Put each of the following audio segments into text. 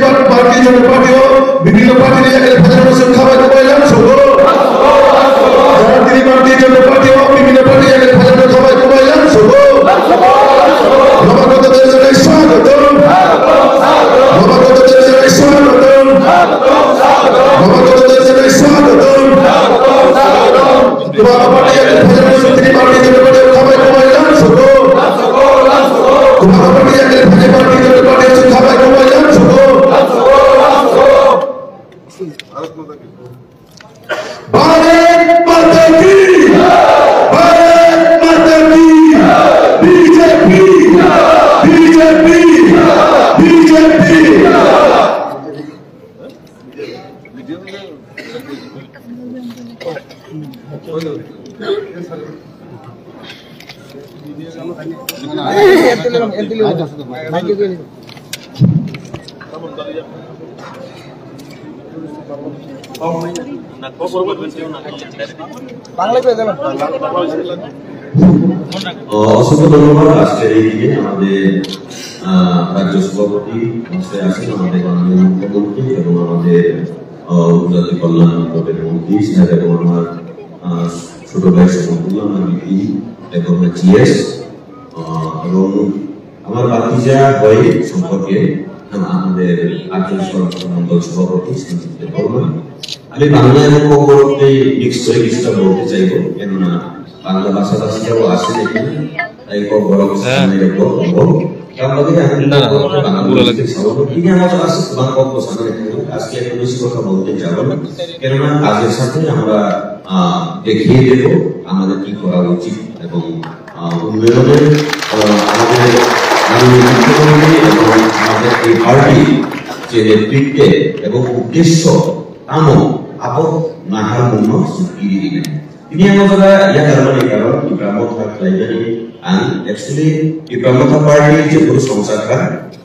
Bharatiya Janata party हो विभिन्न party ने जाकर भजन संख्या में कोयलान सोगो भारतीय जनता पार्टी हो विभिन्न पार्टी जाकर भजन संख्या में कोयलान सोगो नवगत देशे स्वागतम नवगत देशे स्वागतम नवगत देशे स्वागतम तुम्हारा पार्टी जाकर भजन संख्या पार्टी जनता पार्टी संख्या में कोयलान सोगो तुम्हारा पार्टी जाकर भजन पार्टी जनता पार्टी संख्या में कोयलान सोगो भारत माता की बीजेपी बीजेपी बीजेपी অসংখ্য ধন্যবাদ। আজকের এই দিনে আমাদের রাজ্য সভাপতি মহাশয় আছেন, আমাদের মাননীয় মুখ্যমন্ত্রী এবং আমাদের উপজাতি কল্যাণ বোর্ডের মন্ত্রী সাহেব এবং আমার ছোট ভাই সমতুল্য আমার বিপি এবং জিএস এবং আমার বাতিজা হয় সম্পর্কে আমাদের আঞ্চলিক সংগঠন মন্ডল সভাপতি সঞ্চিত বর্মন। আমি বাংলা এবং কৌরবকে মিক্স করে কিছুটা বলতে চাইব, কেননা বাংলা ভাষাভাষীরাও আসেন এখানে, তাই বড় সামনে রাখবো আজকে একটু বেশি কথা বলতে যাবো না, কেননা কাজের সাথে আমরা দেখিয়ে দেব আমাদের কি করা উচিত এবং উন্নয়নের আমাদের মুখ্যমন্ত্রী এবং আমাদের এই পার্টি যে নেতৃত্বে এবং উদ্দেশ্য কামো আপদ নাহার মূল্য স্বীকৃতি দিবেন। Ini yang masalah ya karena di Pramotha Library and actually di Pramotha Party itu baru songsakan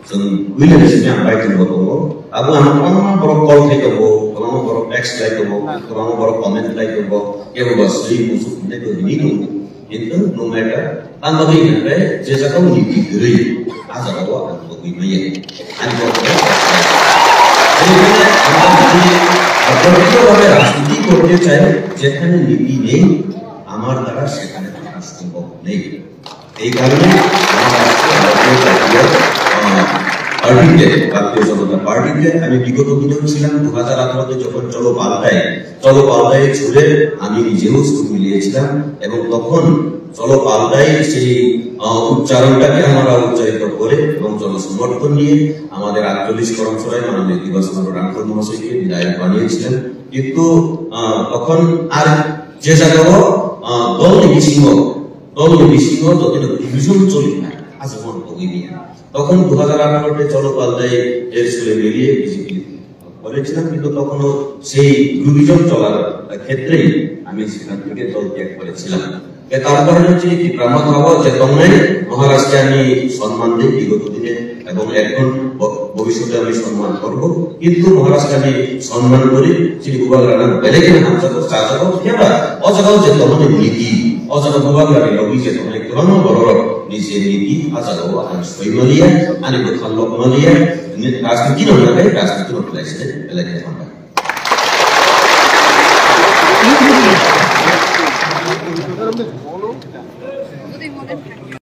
dan willing di sini apa itu botongo. Aku anak orang baru call takeabo, orang baru text like abo, orang baru comment like abo, ya baru sih musuh itu ini itu no matter. Tanpa ini apa, jasa kamu diberi, asal kamu akan bagaimana? Anda রাজনীতি করতে চাই যেখানে নীতি নেই, আমার দ্বারা সেখানে থাকা সম্ভব নেই। এই কারণে ভারতীয় জনতা পার্টিতে আমি বিগত দিনেও ছিলাম। 2018-তে যখন চলো পাল্টায় ছুড়ে আমি নিজেও সুর মিলিয়েছিলাম এবং তখন চলো পাল্টায় সেই উচ্চারণটাকে আমরা উচ্চারিত করে এবং জনসমর্থন নিয়ে আমাদের 48 কর্মসূচির মাননীয় দিবাসন রামপুর মহাশয়কে বিধায়ক বানিয়েছিলেন। কিন্তু তখন আর যে জায়গাও দল নিবিসিংহ যতদিন ডিভিশন চলি না আজীবন ভোগিনি। তখন 2018-তে চলো পাল্টায় এর সুরে মিলিয়ে বিজেপি করেছিলাম, কিন্তু তখনও সেই ডিভিশন চলার ক্ষেত্রেই আমি সেখান থেকে দল ত্যাগ করেছিলাম। তারপরে হচ্ছে ব্রাহ্মণ হওয়া চেতনায় মহারাষ্ট্রে আমি সম্মান দিই বিগত দিনে এবং এখন ভবিষ্যতে আমি সম্মান করবো, কিন্তু মহারাষ্ট্রে আমি সম্মান করি শ্রী গোপাল রানা বেলেগের হামসাগো চাচাগো কেবা অজাগাও চেতনায় নীতি অজাগা গোপাল রানী রবি চেতনায় কেমন বড় নিজে নীতি আজাগাও আন সৈমলিয়া আনি খাল লোকমালিয়া রাজনীতি নয় রাজনীতি নকলাইছে বেলেগের হামসা। Gracias.